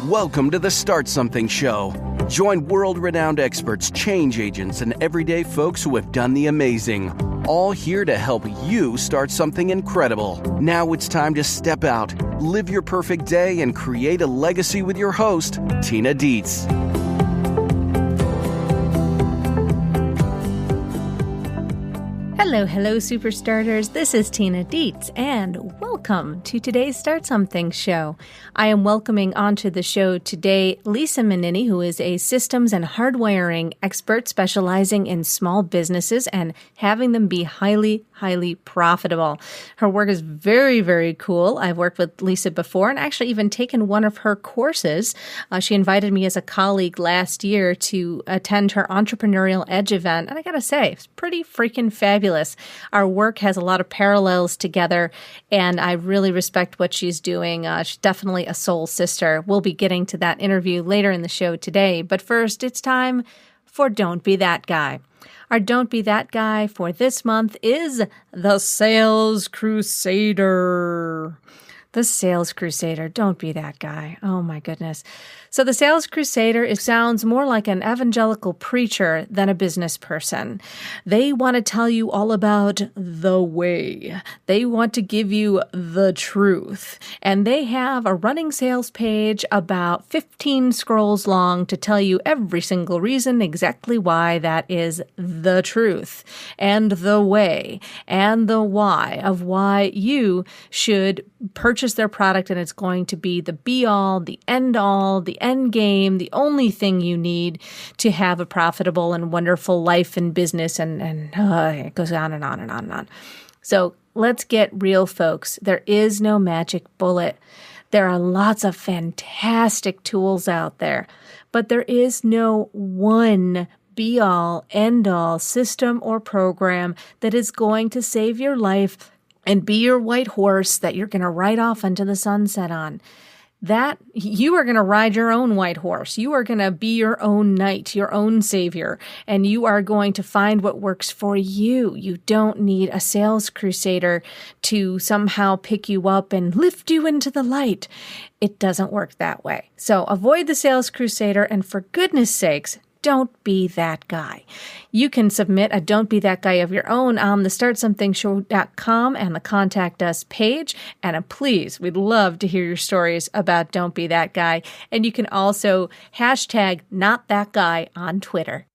Welcome to the Start Something Show. Join world-renowned experts, change agents, and everyday folks who have done the amazing. All here to help you start something incredible. Now it's time to step out, live your perfect day, and create a legacy with your host, Tina Dietz. Hello, Superstarters. This is Tina Dietz, and welcome to today's Start Something show. I am welcoming onto the show today Lisa Mininni, who is a systems and hardwiring expert specializing in small businesses and having them be highly profitable. Her work is very, very cool. I've worked with Lisa before and actually even taken one of her courses. She invited me as a colleague last year to attend her Entrepreneurial Edge event, and I gotta say, it's pretty freaking fabulous. Our work has a lot of parallels together, and I really respect what she's doing. She's definitely a soul sister. We'll be getting to that interview later in the show today, but first, it's time for Don't Be That Guy. Our Don't Be That Guy for this month is the Sales Crusader. The Sales Crusader. Don't be that guy. Oh my goodness. So the Sales Crusader, it sounds more like an evangelical preacher than a business person. They want to tell you all about the way. They want to give you the truth. And they have a running sales page about 15 scrolls long to tell you every single reason exactly why that is the truth and the way and the why of why you should purchase their product, and it's going to be the be-all, the end-all, the end game, the only thing you need to have a profitable and wonderful life and business, and it goes on and on and on and on. So let's get real, folks. There is no magic bullet. There are lots of fantastic tools out there, but there is no one be-all, end-all system or program that is going to save your life and be your white horse that you're going to ride off into the sunset on. That you are going to ride your own white horse. You are going to be your own knight, your own savior, and you are going to find what works for you. You don't need a sales crusader to somehow pick you up and lift you into the light. It doesn't work that way. So avoid the sales crusader, and for goodness sakes, don't be that guy. You can submit a Don't Be That Guy of your own on the StartSomethingShow.com and the Contact Us page. And please, we'd love to hear your stories about Don't Be That Guy. And you can also hashtag Not That Guy on Twitter.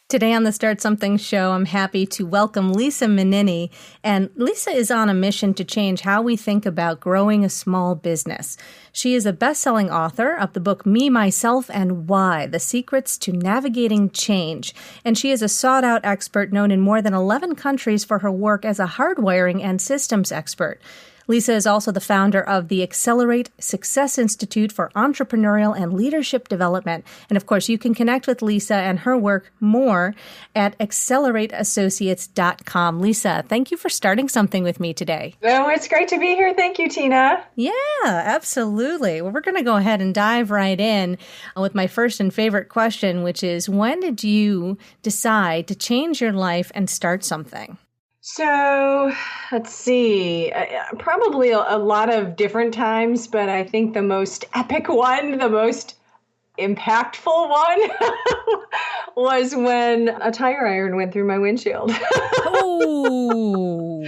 Today on the Start Something show, I'm happy to welcome Lisa Mininni. And Lisa is on a mission to change how we think about growing a small business. She is a best-selling author of the book Me, Myself, and Why, The Secrets to Navigating Change. And she is a sought-out expert known in more than 11 countries for her work as a hardwiring and systems expert. Lisa is also the founder of the Accelerate Success Institute for Entrepreneurial and Leadership Development. And of course, you can connect with Lisa and her work more at accelerateassociates.com. Lisa, thank you for starting something with me today. Oh, it's great to be here. Thank you, Tina. Yeah, absolutely. Well, we're going to go ahead and dive right in with my first and favorite question, which is, when did you decide to change your life and start something? So let's see, probably a lot of different times, but I think the most epic one, the most impactful one was when a tire iron went through my windshield. Oh.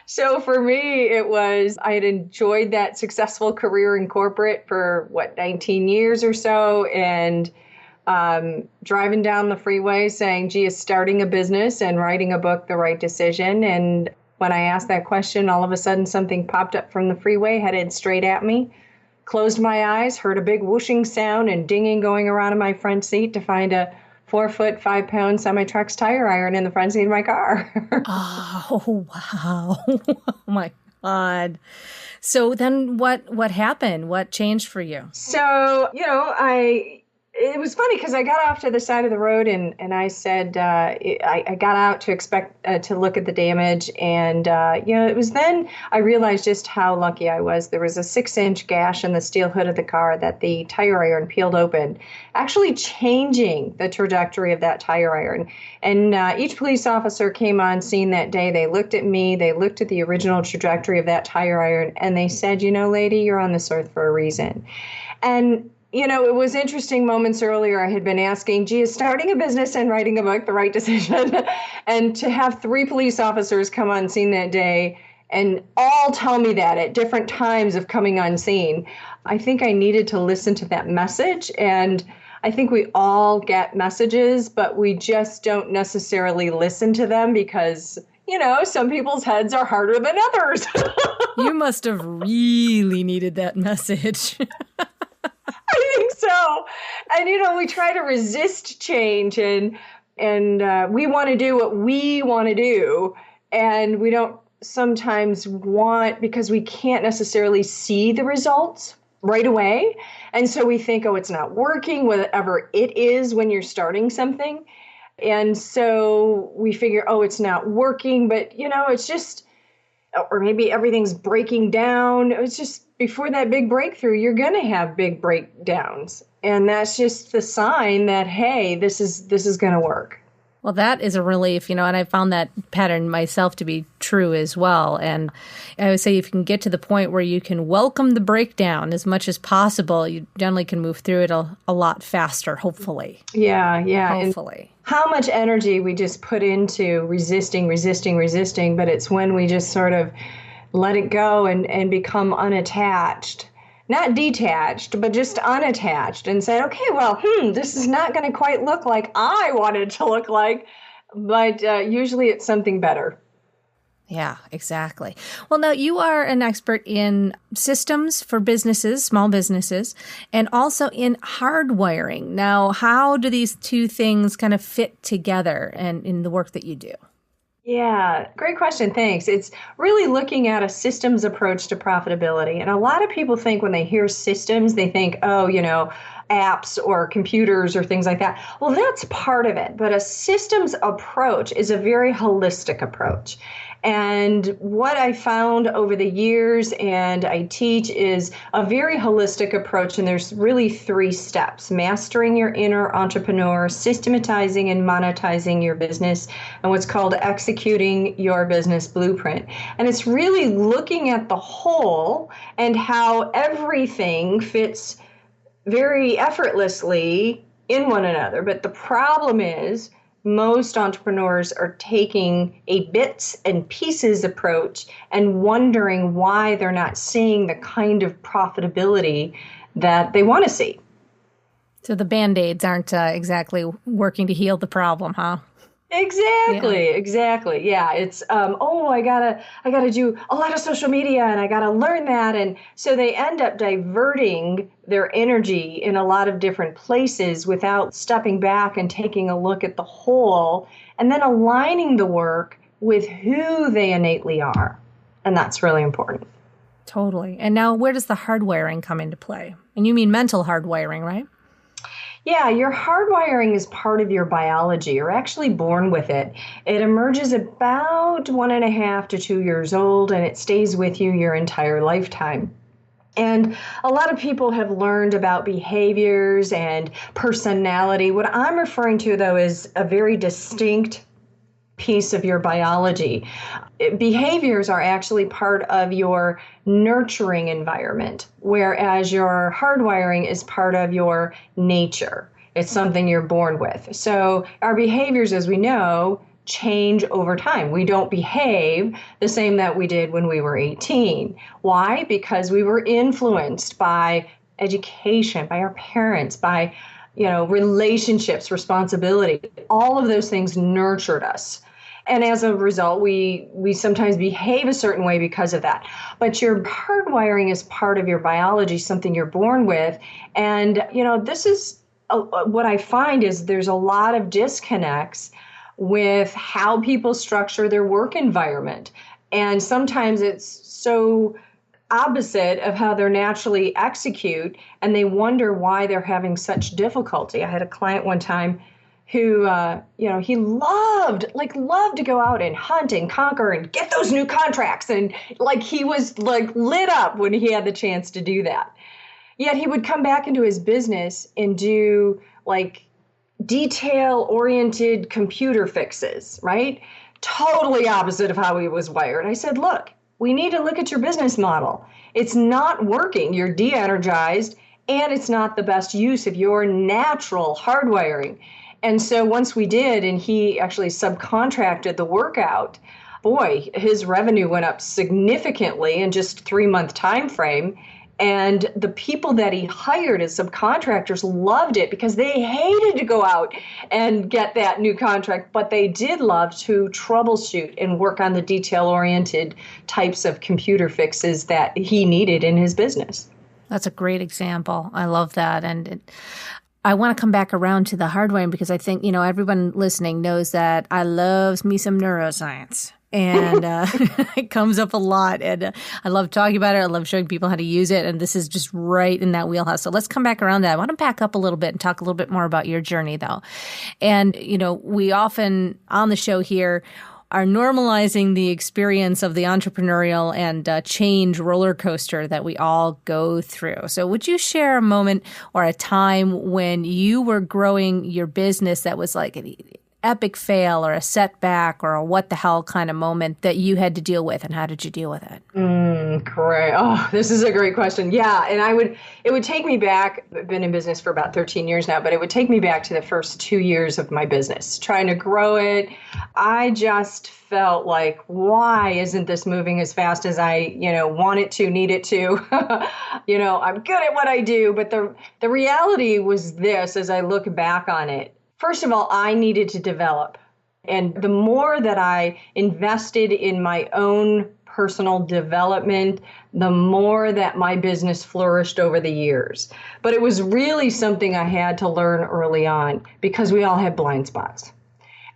So for me, it was, I had enjoyed that successful career in corporate for 19 years or so, and driving down the freeway saying, gee, is starting a business and writing a book the right decision? And when I asked that question, all of a sudden something popped up from the freeway, headed straight at me. Closed my eyes, heard a big whooshing sound and dinging going around in my front seat to find a 4-foot, 5-pound semi-truck's tire iron in the front seat of my car. Oh, wow. Oh, my God. So then what happened? What changed for you? So, it was funny because I got off to the side of the road and I said, I got out to expect to look at the damage. And, it was then I realized just how lucky I was. There was a 6-inch gash in the steel hood of the car that the tire iron peeled open, actually changing the trajectory of that tire iron. And each police officer came on scene that day. They looked at me. They looked at the original trajectory of that tire iron. And they said, lady, you're on this earth for a reason. And, it was interesting moments earlier. I had been asking, gee, is starting a business and writing a book the right decision? And to have 3 police officers come on scene that day and all tell me that at different times of coming on scene, I think I needed to listen to that message. And I think we all get messages, but we just don't necessarily listen to them because, some people's heads are harder than others. You must have really needed that message. I think so. And, we try to resist change and we want to do what we want to do. And we don't sometimes want, because we can't necessarily see the results right away. And so we think, it's not working, whatever it is when you're starting something. And so we figure, it's not working, but, it's just, or maybe everything's breaking down. It's just before that big breakthrough, you're going to have big breakdowns. And that's just the sign that, hey, this is going to work. Well, that is a relief, and I found that pattern myself to be true as well. And I would say if you can get to the point where you can welcome the breakdown as much as possible, you generally can move through it a lot faster, hopefully. Yeah. Hopefully. And how much energy we just put into resisting, but it's when we just sort of let it go and become unattached. Not detached, but just unattached and said, okay, well, this is not going to quite look like I wanted it to look like, but usually it's something better. Yeah, exactly. Well, now you are an expert in systems for businesses, small businesses, and also in hardwiring. Now, how do these two things kind of fit together and in the work that you do? Yeah, great question. Thanks. It's really looking at a systems approach to profitability. And a lot of people think when they hear systems, they think, apps or computers or things like that. Well, that's part of it. But a systems approach is a very holistic approach. And what I found over the years, and I teach, is a very holistic approach. And there's really 3 steps: mastering your inner entrepreneur, systematizing and monetizing your business, and what's called executing your business blueprint. And it's really looking at the whole and how everything fits very effortlessly in one another. But the problem is, most entrepreneurs are taking a bits and pieces approach and wondering why they're not seeing the kind of profitability that they want to see. So the Band-Aids aren't exactly working to heal the problem, huh? Exactly. Yeah. It's, I gotta do a lot of social media and I gotta learn that. And so they end up diverting their energy in a lot of different places without stepping back and taking a look at the whole and then aligning the work with who they innately are. And that's really important. Totally. And now where does the hardwiring come into play? And you mean mental hardwiring, right? Yeah, your hardwiring is part of your biology. You're actually born with it. It emerges about 1.5 to 2 years old, and it stays with you your entire lifetime. And a lot of people have learned about behaviors and personality. What I'm referring to, though, is a very distinct piece of your biology. Behaviors are actually part of your nurturing environment, whereas your hardwiring is part of your nature. It's something you're born with. So our behaviors, as we know, change over time. We don't behave the same that we did when we were 18. Why? Because we were influenced by education, by our parents, by relationships, responsibility. All of those things nurtured us. And as a result, we sometimes behave a certain way because of that. But your hardwiring is part of your biology, something you're born with. And, this is what I find is there's a lot of disconnects with how people structure their work environment. And sometimes it's so opposite of how they're naturally execute, and they wonder why they're having such difficulty. I had a client one time who, he loved to go out and hunt and conquer and get those new contracts. And he was lit up when he had the chance to do that. Yet he would come back into his business and do detail-oriented computer fixes, right? Totally opposite of how he was wired. I said, look, we need to look at your business model. It's not working. You're de-energized and it's not the best use of your natural hardwiring. And so once we did, and he actually subcontracted the workout, boy, his revenue went up significantly in just a 3-month time frame. And the people that he hired as subcontractors loved it because they hated to go out and get that new contract, but they did love to troubleshoot and work on the detail-oriented types of computer fixes that he needed in his business. That's a great example. I love that. I want to come back around to the hardwiring because I think, everyone listening knows that I love me some neuroscience. And it comes up a lot. And I love talking about it. I love showing people how to use it. And this is just right in that wheelhouse. So let's come back around that. I want to back up a little bit and talk a little bit more about your journey, though. And, we often on the show here are normalizing the experience of the entrepreneurial and change roller coaster that we all go through. So would you share a moment or a time when you were growing your business that was like an epic fail or a setback or a what the hell kind of moment that you had to deal with, and how did you deal with it? Great. Oh, this is a great question. Yeah. And it would take me back. I've been in business for about 13 years now, but it would take me back to the first 2 years of my business, trying to grow it. I just felt like, why isn't this moving as fast as I, want it to, need it to? I'm good at what I do. But the reality was this, as I look back on it, first of all, I needed to develop. And the more that I invested in my own personal development, the more that my business flourished over the years. But it was really something I had to learn early on because we all have blind spots.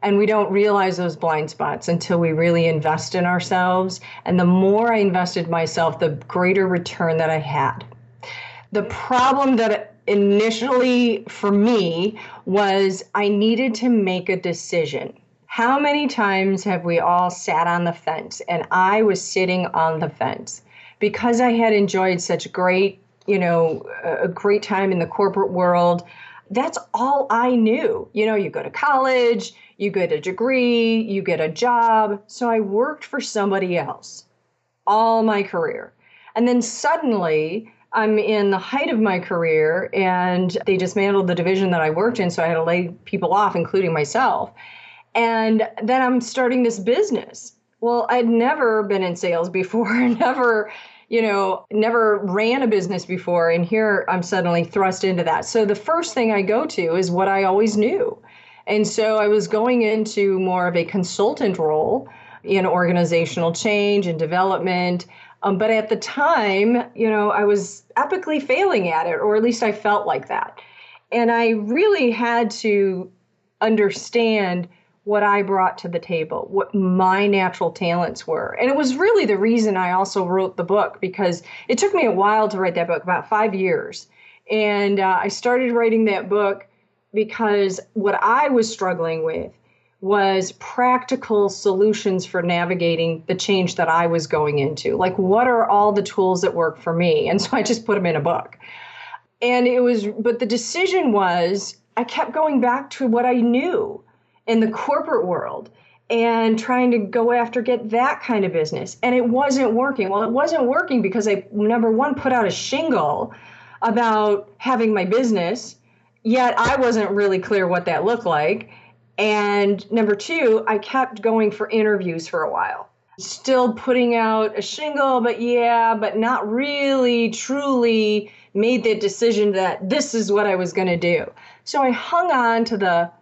And we don't realize those blind spots until we really invest in ourselves. And the more I invested myself, the greater return that I had. The problem that initially for me was I needed to make a decision. How many times have we all sat on the fence? And I was sitting on the fence because I had enjoyed such a great time in the corporate world. That's all I knew. You go to college, you get a degree, you get a job. So I worked for somebody else all my career. And then suddenly I'm in the height of my career and they dismantled the division that I worked in. So I had to lay people off, including myself. And then I'm starting this business. Well, I'd never been in sales before, never ran a business before. And here I'm suddenly thrust into that. So the first thing I go to is what I always knew. And so I was going into more of a consultant role in organizational change and development. But at the time, I was epically failing at it, or at least I felt like that. And I really had to understand what I brought to the table, what my natural talents were. And it was really the reason I also wrote the book, because it took me a while to write that book, about 5 years. And I started writing that book because what I was struggling with was practical solutions for navigating the change that I was going into. Like, what are all the tools that work for me? And so I just put them in a book. And but the decision was, I kept going back to what I knew in the corporate world and trying to go after, get that kind of business. And it wasn't working. Well, it wasn't working because I, number one, put out a shingle about having my business, yet I wasn't really clear what that looked like. And number two, I kept going for interviews for a while, still putting out a shingle, but not really truly made the decision that this is what I was going to do. So I hung on to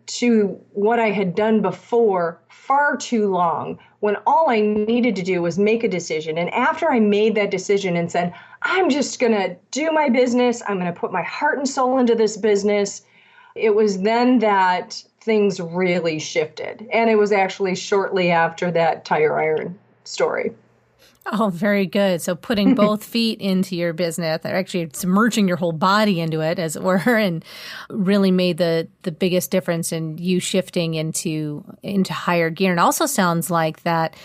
to what I had done before far too long, when all I needed to do was make a decision. And after I made that decision and said, I'm just going to do my business, I'm going to put my heart and soul into this business, it was then that things really shifted. And it was actually shortly after that tire iron story. Oh, very good. So putting both feet into your business, or actually submerging your whole body into it, as it were, and really made the biggest difference in you shifting into higher gear. And also sounds like that,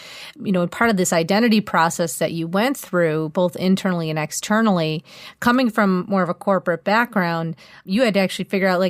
part of this identity process that you went through, both internally and externally, coming from more of a corporate background, you had to actually figure out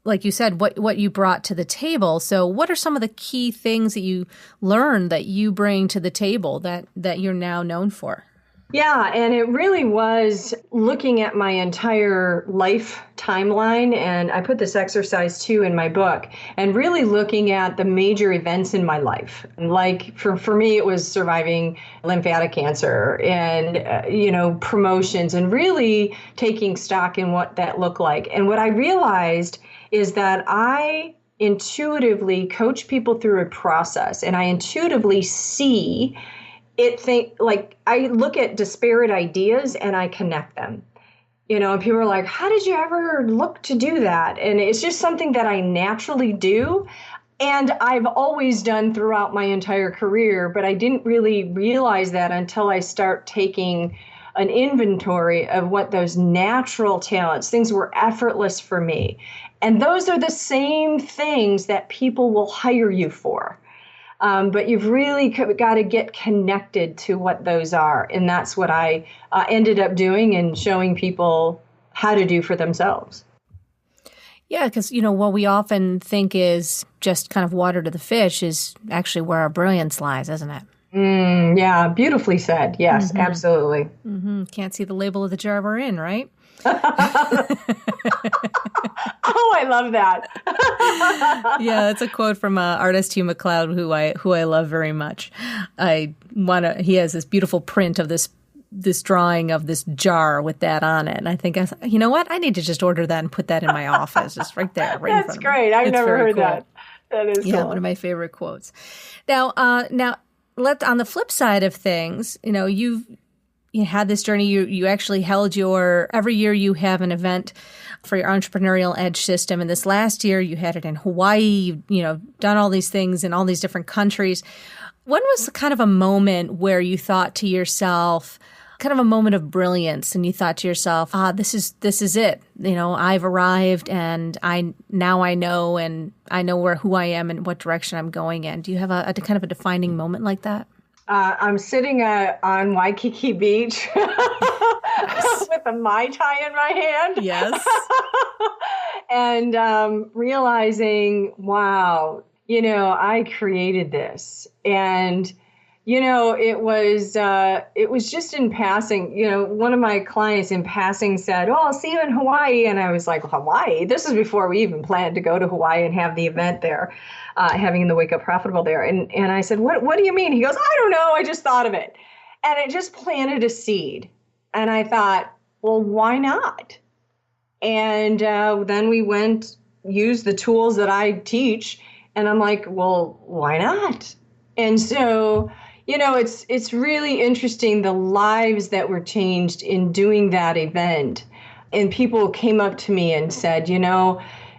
like you said, what you brought to the table. So what are some of the key things that you learned that you bring to the table that you're now known for? Yeah, and it really was looking at my entire life timeline. And I put this exercise too in my book, and really looking at the major events in my life. And like for me, it was surviving lymphatic cancer and, promotions, and really taking stock in what that looked like. And what I realized is that I intuitively coach people through a process, and I intuitively see I look at disparate ideas and I connect them. And people are like, how did you ever look to do that? And it's just something that I naturally do. And I've always done throughout my entire career, but I didn't really realize that until I start taking an inventory of what those natural talents, things were effortless for me. And those are the same things that people will hire you for. But you've really got to get connected to what those are. And that's what I ended up doing and showing people how to do for themselves. Yeah, because, what we often think is just kind of water to the fish is actually where our brilliance lies, isn't it? Yeah, beautifully said. Yes, absolutely. Can't see the label of the jar we're in, right? Oh, I love that. Yeah, that's a quote from artist Hugh MacLeod, who I love very much. He has this beautiful print of this drawing of this jar with that on it, and I think, you know what? I need to just order that and put that in my office, just right there, right in front of me. That's great. I've never heard cool. that. That is cool. One of my favorite quotes. Now, on the flip side of things, you had this journey. You actually held every year you have an event for your Entrepreneurial Edge system. And this last year you had it in Hawaii, you've done all these things in all these different countries. When was kind of a moment where you thought to yourself, kind of a moment of brilliance, and you thought to yourself, this is it. I've arrived, and I know, and I know who I am and what direction I'm going in. Do you have a kind of a defining moment like that? I'm sitting on Waikiki Beach with a Mai Tai in my hand. Yes. And realizing, wow, I created this. And, it was just in passing. One of my clients in passing said, oh, I'll see you in Hawaii. And I was like, Hawaii? This is before we even planned to go to Hawaii and have the event there. Having the Wake Up Profitable there. And I said, what do you mean? He goes, I don't know. I just thought of it. And it just planted a seed. And I thought, well, why not? And then we used the tools that I teach. And I'm like, well, why not? And so, it's really interesting, the lives that were changed in doing that event. And people came up to me and said,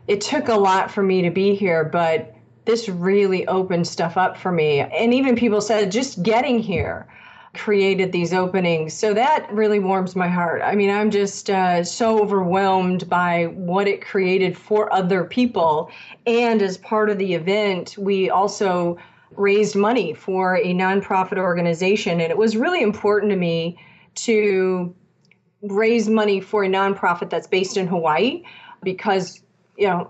it took a lot for me to be here, but this really opened stuff up for me. And even people said just getting here created these openings. So that really warms my heart. I mean, I'm just so overwhelmed by what it created for other people. And as part of the event, we also raised money for a nonprofit organization. And it was really important to me to raise money for a nonprofit that's based in Hawaii, because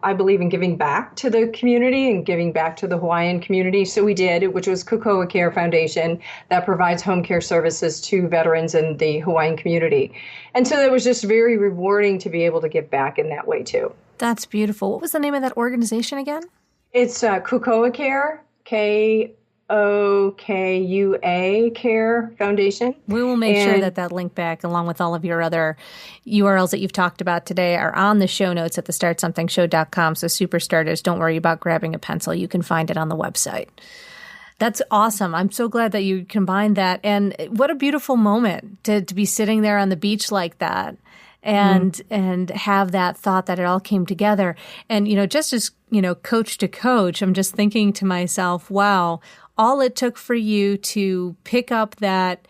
I believe in giving back to the community and giving back to the Hawaiian community. So we did, which was Kukoa Care Foundation, that provides home care services to veterans in the Hawaiian community. And so it was just very rewarding to be able to give back in that way too. That's beautiful. What was the name of that organization again? It's Kukoa Care, KOKUA Care Foundation. We will make sure that link back, along with all of your other URLs that you've talked about today, are on the show notes at thestartsomethingshow.com. So super starters, don't worry about grabbing a pencil. You can find it on the website. That's awesome. I'm so glad that you combined that. And what a beautiful moment to be sitting there on the beach like that. And have that thought that it all came together. And, just as, coach to coach, I'm just thinking to myself, wow, all it took for you to pick up that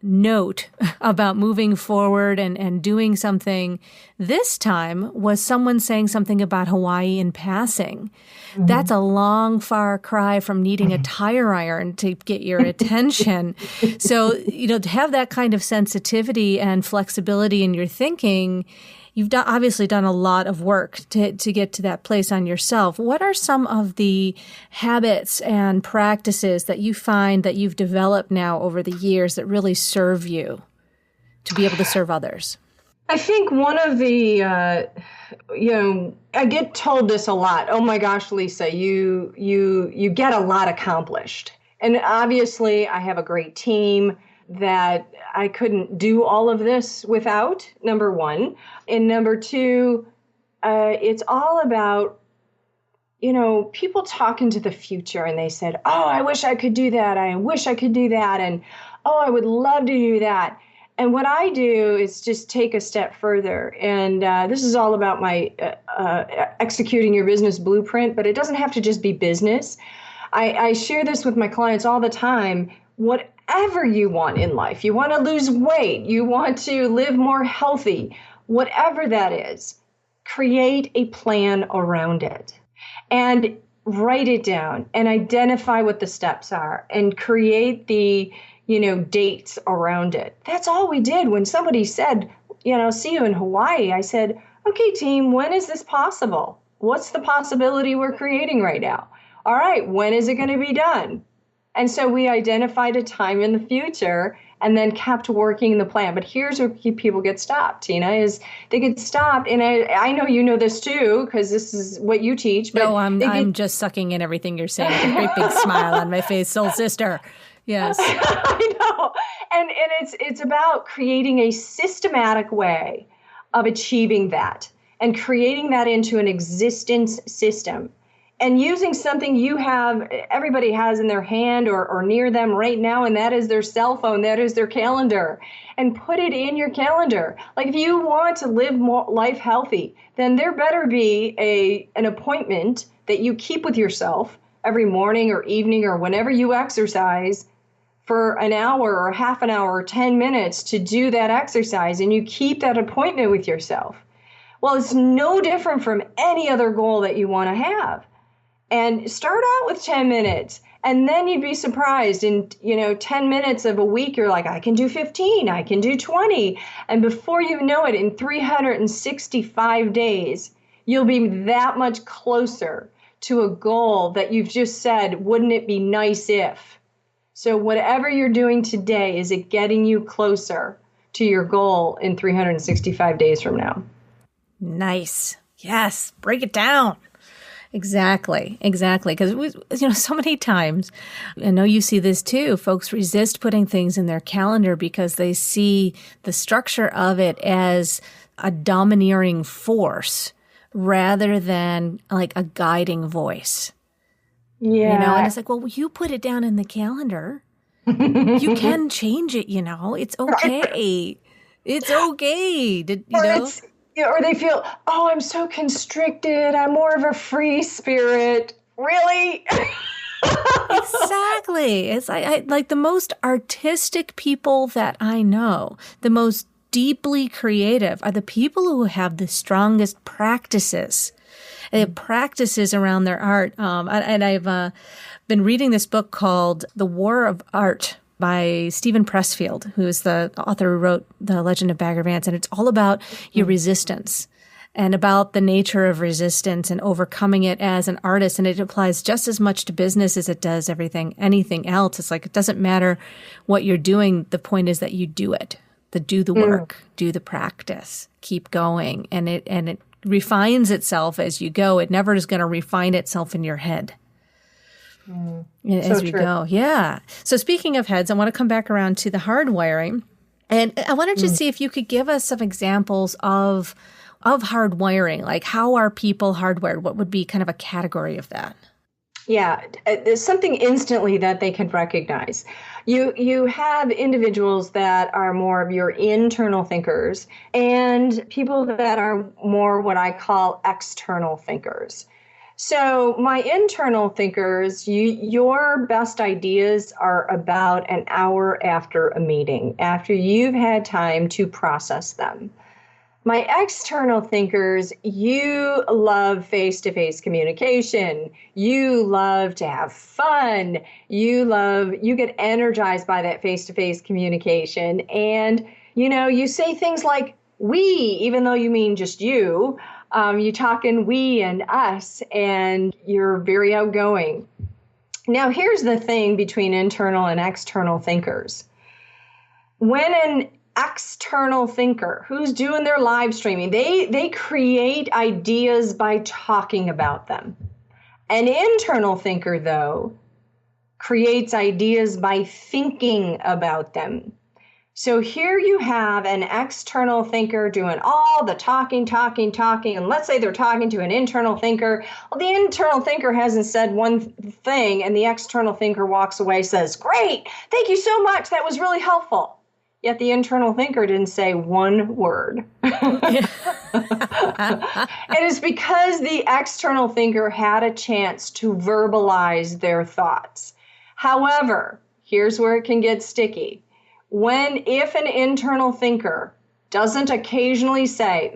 note about moving forward and doing something this time was someone saying something about Hawaii in passing. Mm-hmm. That's a long, far cry from needing a tire iron to get your attention. So, to have that kind of sensitivity and flexibility in your thinking, you've obviously done a lot of work to get to that place on yourself. What are some of the habits and practices that you find that you've developed now over the years that really serve you? to be able to serve others? I think one of the, I get told this a lot. Oh my gosh, Lisa, you get a lot accomplished. And obviously I have a great team that I couldn't do all of this without, number one. And number two, it's all about, people talk into the future and they said, oh, I wish I could do that. I wish I could do that. And, oh, I would love to do that. And what I do is just take a step further. And this is all about my executing your business blueprint, but it doesn't have to just be business. I share this with my clients all the time. Whatever you want in life, you want to lose weight, you want to live more healthy, whatever that is, create a plan around it and write it down and identify what the steps are and create the dates around it. That's all we did. When somebody said, see you in Hawaii, I said, okay, team, when is this possible? What's the possibility we're creating right now? All right, when is it going to be done? And so we identified a time in the future and then kept working the plan. But here's where people get stopped, Tina, is they get stopped. And I know you know this too, because this is what you teach. But no, I'm just sucking in everything you're saying with a great big smile on my face, soul sister. Yes. I know. And it's about creating a systematic way of achieving that and creating that into an existence system. And using something everybody has in their hand or near them right now, and that is their cell phone, that is their calendar, and put it in your calendar. Like if you want to live more life healthy, then there better be an appointment that you keep with yourself every morning or evening or whenever you exercise for an hour or half an hour or 10 minutes to do that exercise, and you keep that appointment with yourself. Well, it's no different from any other goal that you want to have. And start out with 10 minutes, and then you'd be surprised. In 10 minutes of a week, you're like, I can do 15, I can do 20. And before you know it, in 365 days, you'll be that much closer to a goal that you've just said, wouldn't it be nice if? So whatever you're doing today, is it getting you closer to your goal in 365 days from now? Nice. Yes. Break it down. Exactly. Because, so many times, I know you see this too, folks resist putting things in their calendar because they see the structure of it as a domineering force rather than like a guiding voice. Yeah. And it's like, well, you put it down in the calendar. You can change it, It's okay. It's okay. Or they feel, oh, I'm so constricted. I'm more of a free spirit. Really? Exactly. It's like the most artistic people that I know, the most deeply creative are the people who have the strongest practices. They have practices around their art. And I've been reading this book called The War of Art by Stephen Pressfield, who is the author who wrote The Legend of Bagger Vance. And it's all about your resistance and about the nature of resistance and overcoming it as an artist. And it applies just as much to business as it does anything else. It's like, it doesn't matter what you're doing. The point is that you do it, do the work, do the practice, keep going. And it refines itself as you go. It never is going to refine itself in your head. As we go. Yeah. So speaking of heads, I want to come back around to the hardwiring. And I wanted to see if you could give us some examples of hardwiring. Like, how are people hardwired? What would be kind of a category of that? Yeah, there's something instantly that they can recognize. You have individuals that are more of your internal thinkers and people that are more what I call external thinkers. So my internal thinkers, your best ideas are about an hour after a meeting, after you've had time to process them. My external thinkers, you love face-to-face communication. You love to have fun. You get energized by that face-to-face communication. And, you say things like we, even though you mean just you. You talk in we and us, and you're very outgoing. Now, here's the thing between internal and external thinkers. When an external thinker who's doing their live streaming, they create ideas by talking about them. An internal thinker, though, creates ideas by thinking about them. So here you have an external thinker doing all the talking, and let's say they're talking to an internal thinker. Well, the internal thinker hasn't said one thing, and the external thinker walks away, says, "Great, thank you so much, that was really helpful." Yet the internal thinker didn't say one word. It is because the external thinker had a chance to verbalize their thoughts. However, here's where it can get sticky. If an internal thinker doesn't occasionally say,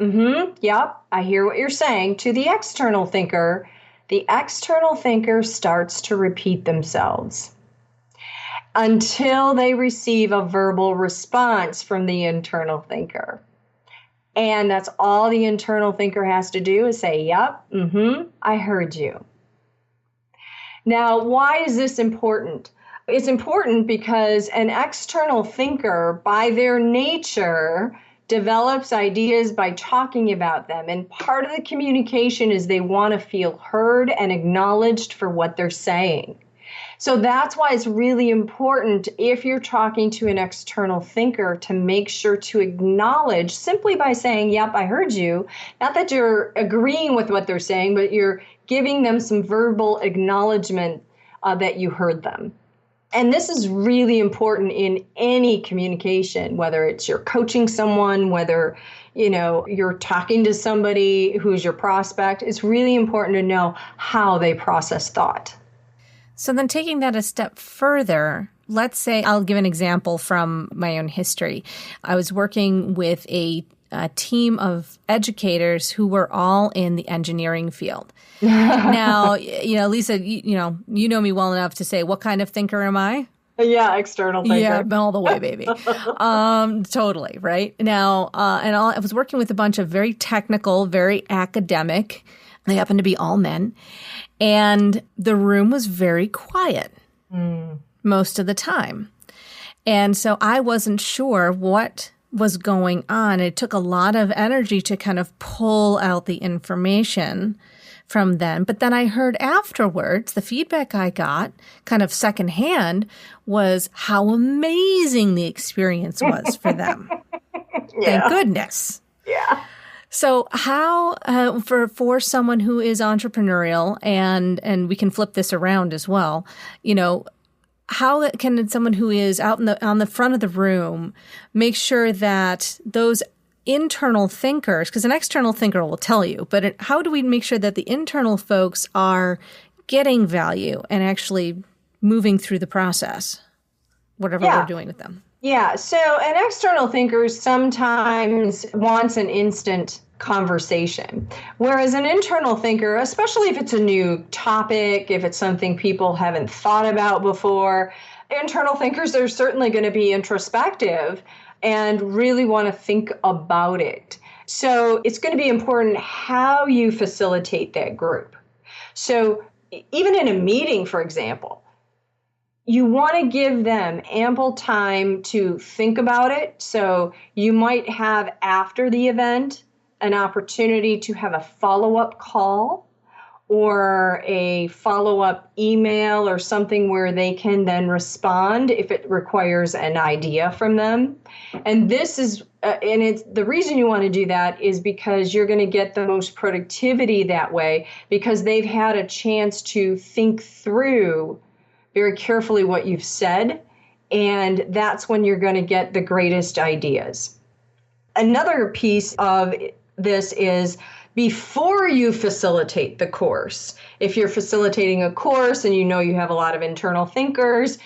yep, I hear what you're saying, to the external thinker starts to repeat themselves until they receive a verbal response from the internal thinker. And that's all the internal thinker has to do is say, yep, I heard you. Now, why is this important? It's important because an external thinker, by their nature, develops ideas by talking about them. And part of the communication is they want to feel heard and acknowledged for what they're saying. So that's why it's really important if you're talking to an external thinker to make sure to acknowledge simply by saying, yep, I heard you. Not that you're agreeing with what they're saying, but you're giving them some verbal acknowledgement that you heard them. And this is really important in any communication, whether it's you're coaching someone, whether you're talking to somebody who's your prospect. It's really important to know how they process thought. So then taking that a step further, let's say I'll give an example from my own history. I was working with a team of educators who were all in the engineering field. Now, Lisa, you know me well enough to say, what kind of thinker am I? Yeah, external thinker. Yeah, all the way, baby. Totally, right? Now, I was working with a bunch of very technical, very academic. They happened to be all men. And the room was very quiet most of the time. And so I wasn't sure what was going on. It took a lot of energy to kind of pull out the information from them. But then I heard afterwards, the feedback I got kind of secondhand was how amazing the experience was for them. Yeah. Thank goodness. Yeah. So how, for someone who is entrepreneurial, and we can flip this around as well, how can someone who is out on the front of the room make sure that those internal thinkers, because an external thinker will tell you, but how do we make sure that the internal folks are getting value and actually moving through the process, whatever we're doing with them? Yeah, so an external thinker sometimes wants an instant conversation, whereas an internal thinker, especially if it's a new topic, if it's something people haven't thought about before, internal thinkers are certainly going to be introspective and really want to think about it. So it's going to be important how you facilitate that group. So even in a meeting, for example, you want to give them ample time to think about it. So you might have, after the event, an opportunity to have a follow-up call or a follow-up email or something where they can then respond if it requires an idea from them. And this is, the reason you want to do that is because you're going to get the most productivity that way, because they've had a chance to think through very carefully what you've said, and that's when you're going to get the greatest ideas. Another piece of this is before you facilitate the course. If you're facilitating a course and you have a lot of internal thinkers,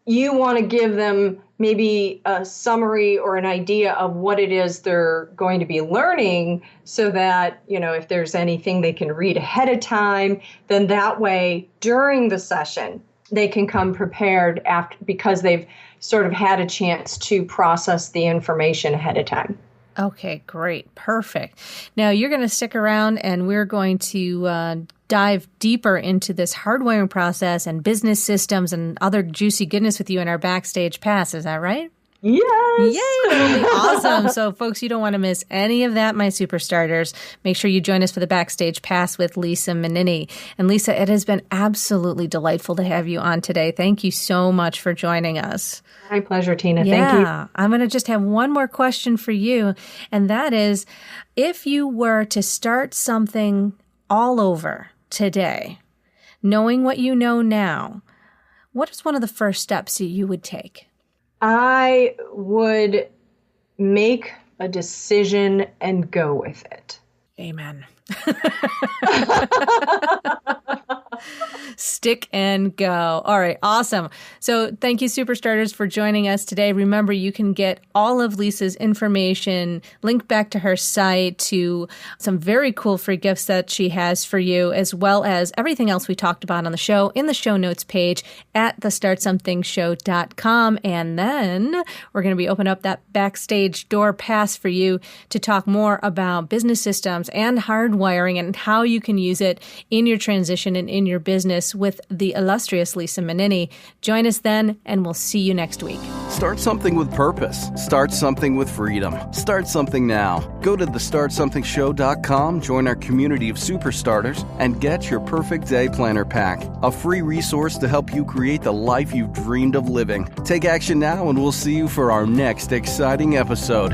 you want to give them maybe a summary or an idea of what it is they're going to be learning so that, if there's anything they can read ahead of time, then that way during the session, they can come prepared because they've sort of had a chance to process the information ahead of time. Okay, great. Perfect. Now you're going to stick around and we're going to dive deeper into this hardwiring process and business systems and other juicy goodness with you in our backstage pass. Is that right? Yes. Yay, it'll be awesome. So, folks, you don't want to miss any of that, my superstarters. Make sure you join us for the Backstage Pass with Lisa Mininni. And Lisa, it has been absolutely delightful to have you on today. Thank you so much for joining us. My pleasure, Tina. Yeah. Thank you. I'm going to just have one more question for you, and that is, if you were to start something all over today, knowing what you know now, what is one of the first steps you would take? I would make a decision and go with it. Amen. Stick and go. All right. Awesome. So thank you, Superstarters, for joining us today. Remember, you can get all of Lisa's information, link back to her site, to some very cool free gifts that she has for you, as well as everything else we talked about on the show in the show notes page at thestartsomethingshow.com. And then we're going to be opening up that backstage door pass for you to talk more about business systems and hardwiring and how you can use it in your transition and in your business with the illustrious Lisa Mininni. Join us then, and we'll see you next week. Start something with purpose. Start something with freedom. Start something now. Go to thestartsomethingshow.com, join our community of superstarters, and get your perfect day planner pack, a free resource to help you create the life you've dreamed of living. Take action now, and we'll see you for our next exciting episode.